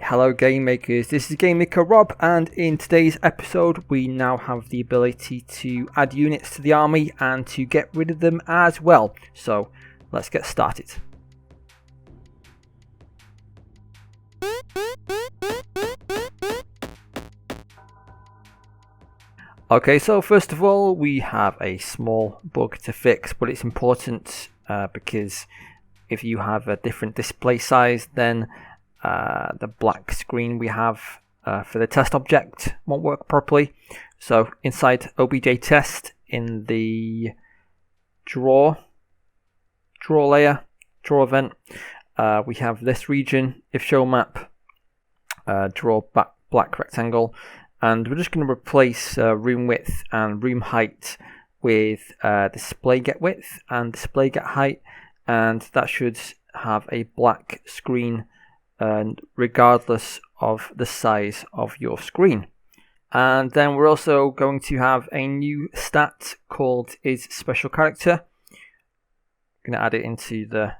Hello game makers, this is GameMaker Rob, and in today's episode we now have the ability to add units to the army and to get rid of them as well. So let's get started. Okay, so first of all we have a small bug to fix, but it's important because if you have a different display size, then the black screen we have for the test object won't work properly. So inside obj test, in the draw layer, draw event, we have this region, if show map, draw back black rectangle, and we're just going to replace room width and room height with display get width and display get height, and that should have a black screen and regardless of the size of your screen. And then we're also going to have a new stat called Isometric. I'm going to add it into the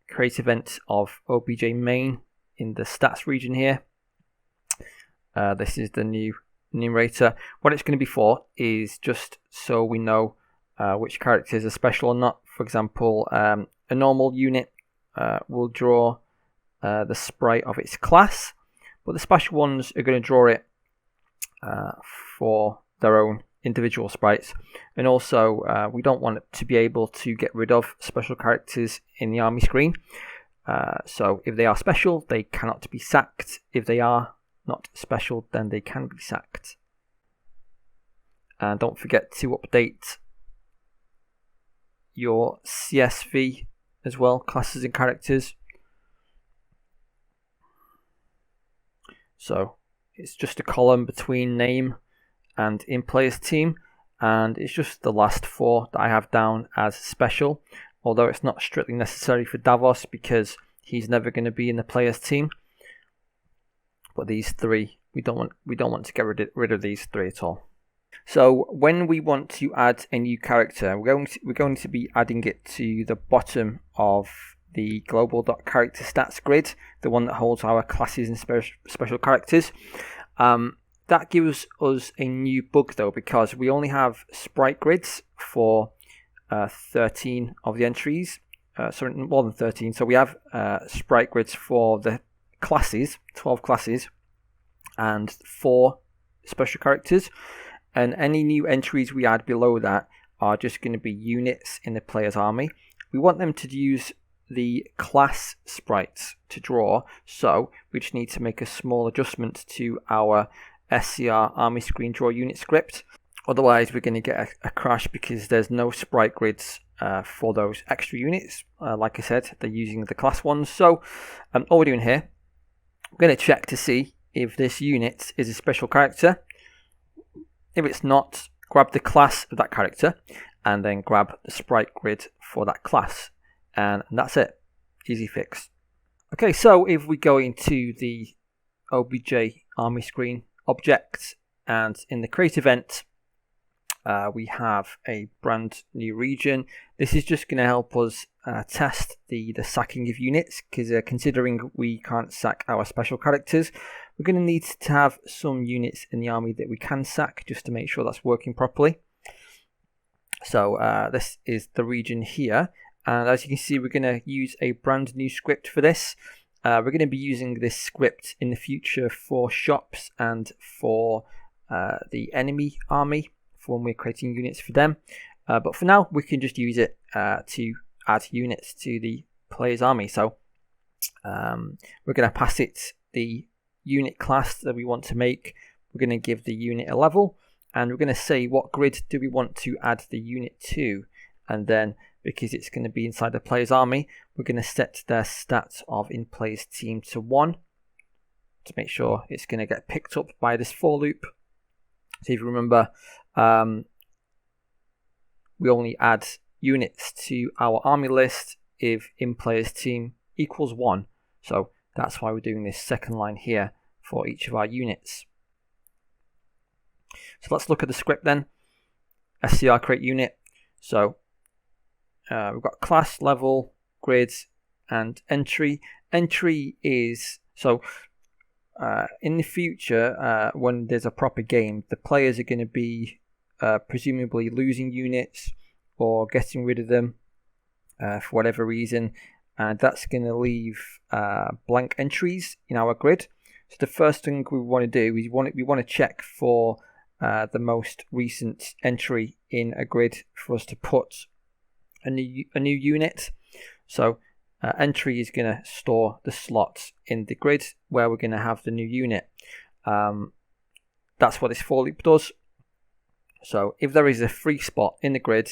create event of obj main in the stats region here. This is the new numerator. What it's going to be for is just so we know which characters are special or not. For example, a normal unit will draw the sprite of its class, but the special ones are going to draw it for their own individual sprites. And also we don't want it to be able to get rid of special characters in the army screen. So if they are special, they cannot be sacked. If they are not special, then they can be sacked. And don't forget to update your CSV as well, classes and characters. So it's just a column between name and in player's team, and it's just the last four that I have down as special, although it's not strictly necessary for Davos because he's never going to be in the player's team. But these three, we don't want to get rid of these three at all. So when we want to add a new character, we're going to be adding it to the bottom of the global.character stats grid, the one that holds our classes and special characters. That gives us a new bug though, because we only have sprite grids for 13 of the entries. Sorry, more than 13. So we have sprite grids for the classes, 12 classes, and 4 special characters. And any new entries we add below that are just going to be units in the player's army. We want them to use the class sprites to draw, so we just need to make a small adjustment to our SCR army screen draw unit script. Otherwise we're going to get a crash because there's no sprite grids for those extra units. Like I said, they're using the class ones. So all we're doing here, we're going to check to see if this unit is a special character. If it's not, grab the class of that character and then grab the sprite grid for that class. And that's it. Easy fix. Okay, so if we go into the obj army screen object, and in the create event, we have a brand new region. This is just going to help us test the sacking of units, because considering we can't sack our special characters, we're going to need to have some units in the army that we can sack just to make sure that's working properly. So this is the region here. And as you can see, we're going to use a brand new script for this. We're going to be using this script in the future for shops and for the enemy army, for when we're creating units for them. But for now, we can just use it to add units to the player's army. So we're going to pass it the unit class that we want to make. We're going to give the unit a level, and we're going to say what grid do we want to add the unit to. And then, because it's going to be inside the player's army, we're going to set their stats of in player's team to 1 to make sure it's going to get picked up by this for loop. So if you remember, we only add units to our army list if in player's team equals 1. So that's why we're doing this second line here for each of our units. So let's look at the script then. SCR create unit. So we've got class, level, grids, and entry. Entry is, so in the future, when there's a proper game, the players are going to be presumably losing units or getting rid of them for whatever reason, and that's going to leave blank entries in our grid. So the first thing we want to do is we want to check for the most recent entry in a grid for us to put a new unit. So entry is going to store the slots in the grid where we're going to have the new unit. That's what this for loop does. So if there is a free spot in the grid,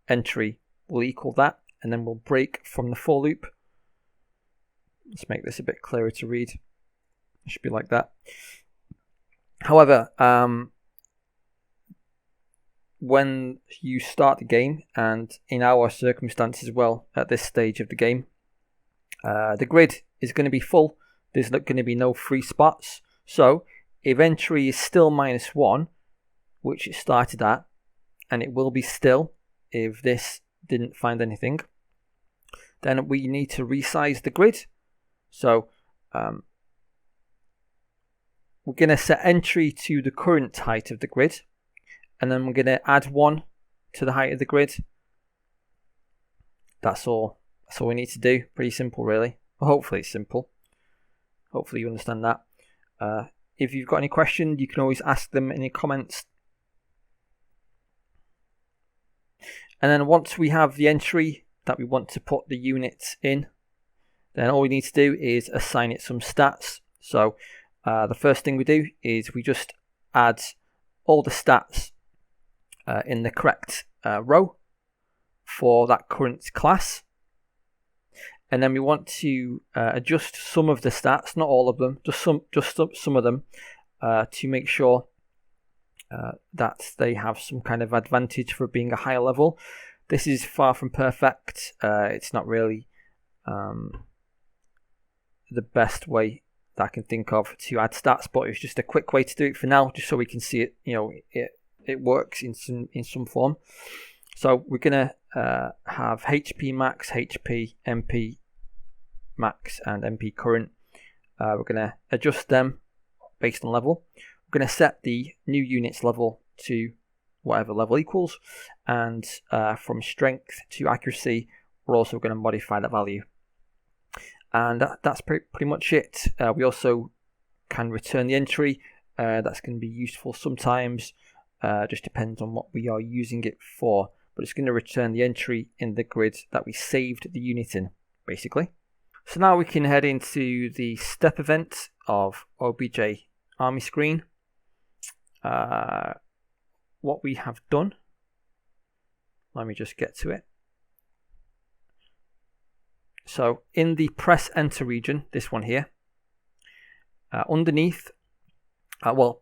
entry will equal that, and then we'll break from the for loop. Let's make this a bit clearer to read. It should be like that. However, when you start the game, and in our circumstances as well at this stage of the game, the grid is going to be full. There's not going to be no free spots. So if entry is still -1, which it started at, and it will be still if this didn't find anything, then we need to resize the grid. So we're going to set entry to the current height of the grid, and then we're going to add 1 to the height of the grid. That's all we need to do. Pretty simple, really. Well, hopefully it's simple. Hopefully you understand that. If you've got any questions, you can always ask them in the comments. And then once we have the entry that we want to put the units in, then all we need to do is assign it some stats. So the first thing we do is we just add all the stats in the correct row for that current class. And then we want to adjust some of the stats, not all of them, just some of them, to make sure that they have some kind of advantage for being a higher level. This is far from perfect. It's not really the best way that I can think of to add stats, but it's just a quick way to do it for now, just so we can see it. It works in some form. So we're gonna have HP max, HP, MP max, and MP current. We're gonna adjust them based on level. We're gonna set the new units level to whatever level equals, and from strength to accuracy, we're also going to modify that value. And that's pretty much it. We also can return the entry. That's going to be useful sometimes. Just depends on what we are using it for. But it's going to return the entry in the grid that we saved the unit in, basically. So now we can head into the step event of OBJ army screen. What we have done, let me just get to it. So in the press enter region, this one here, underneath,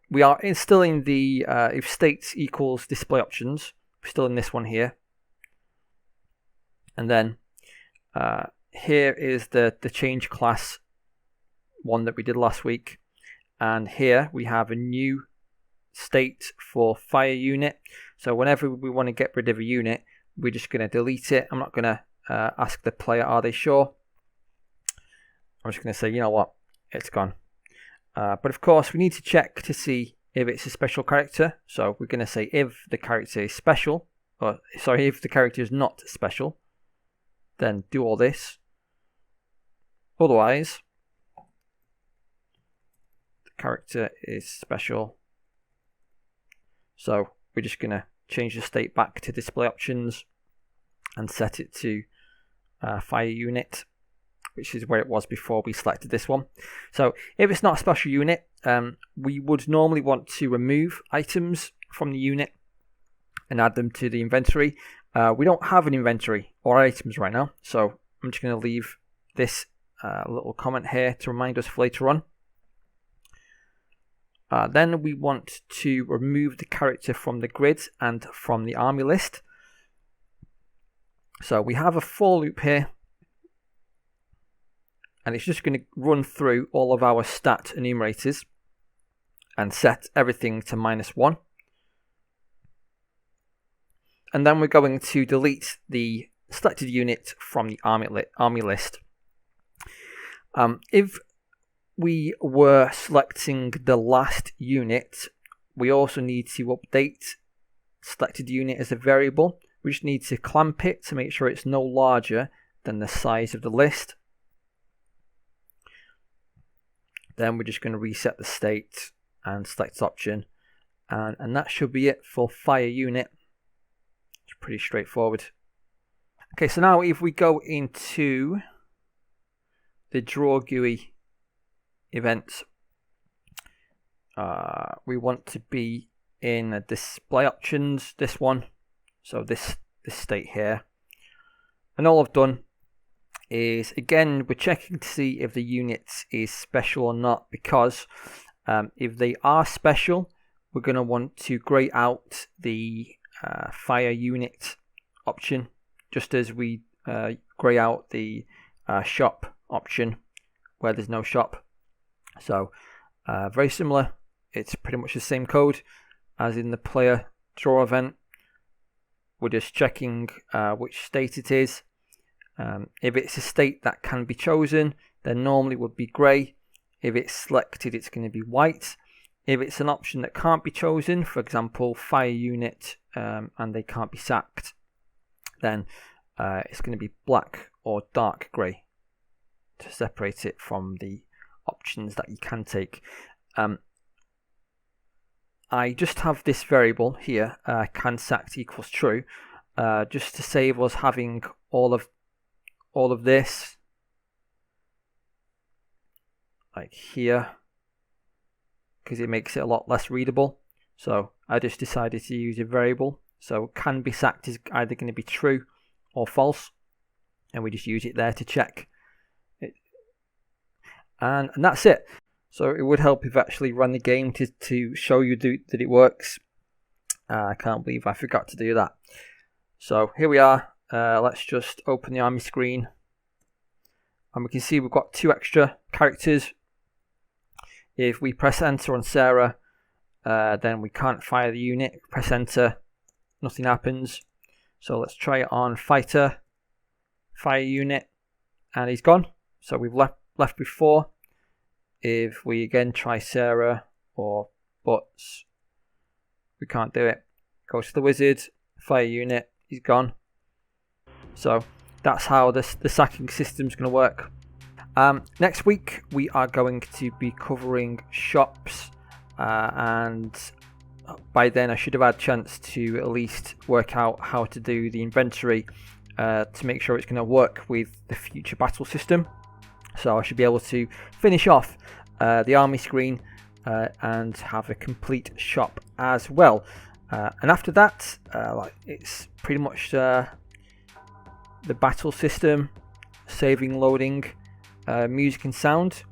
we are still in the if states equals display options, we're still in this one here. And then here is the change class one that we did last week. And here we have a new state for fire unit. So whenever we want to get rid of a unit, we're just going to delete it. I'm not going to ask the player, are they sure? I'm just going to say, you know what, it's gone. But of course, we need to check to see if it's a special character. So we're going to say if the character is special, or sorry, if the character is not special, then do all this. Otherwise, the character is special. So we're just going to change the state back to display options and set it to fire unit, which is where it was before we selected this one. So if it's not a special unit, we would normally want to remove items from the unit and add them to the inventory. We don't have an inventory or items right now, so I'm just going to leave this little comment here to remind us for later on. Then we want to remove the character from the grid and from the army list. So we have a for loop here, and it's just going to run through all of our stat enumerators and set everything to -1. And then we're going to delete the selected unit from the army list. If we were selecting the last unit, we also need to update selected unit as a variable. We just need to clamp it to make sure it's no larger than the size of the list. Then we're just going to reset the state and select option, and that should be it for fire unit. It's pretty straightforward. Okay, so now if we go into the draw GUI events, we want to be in the display options, this one, so this state here, and all I've done is, again, we're checking to see if the unit is special or not, because if they are special, we're going to want to grey out the fire unit option, just as we grey out the shop option where there's no shop. So very similar, it's pretty much the same code as in the player draw event. We're just checking which state it is. If it's a state that can be chosen, then normally it would be grey. If it's selected, it's going to be white. If it's an option that can't be chosen, for example, fire unit, and they can't be sacked, then it's going to be black or dark grey to separate it from the options that you can take. I just have this variable here, can sacked equals true, just to save us having all of this like here, because it makes it a lot less readable. So I just decided to use a variable. So can be sacked is either going to be true or false, and we just use it there to check it. And that's it. So it would help if I actually ran the game to show you that it works. I can't believe I forgot to do that. So here we are. Let's just open the army screen, and we can see we've got 2 extra characters. If we press enter on Sarah, then we can't fire the unit. Press enter, nothing happens. So let's try it on fighter, fire unit, and he's gone. So we've left before. If we again try Sarah or Butts, we can't do it. Go to the wizard, fire unit, he's gone. So that's how the sacking system is going to work. Next week we are going to be covering shops, and by then I should have had a chance to at least work out how to do the inventory to make sure it's going to work with the future battle system. So I should be able to finish off the army screen and have a complete shop as well. And after that, it's pretty much the battle system, saving, loading, music and sound,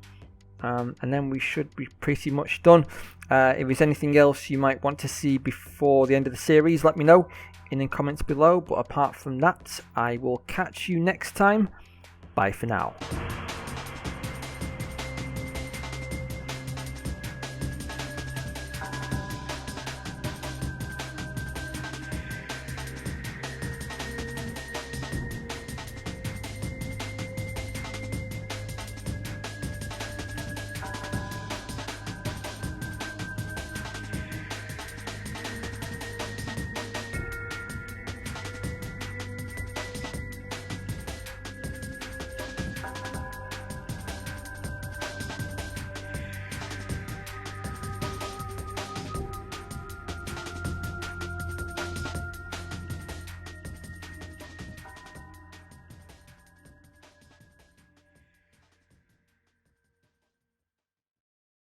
and then we should be pretty much done. If there's anything else you might want to see before the end of the series, let me know in the comments below. But apart from that, I will catch you next time. Bye for now.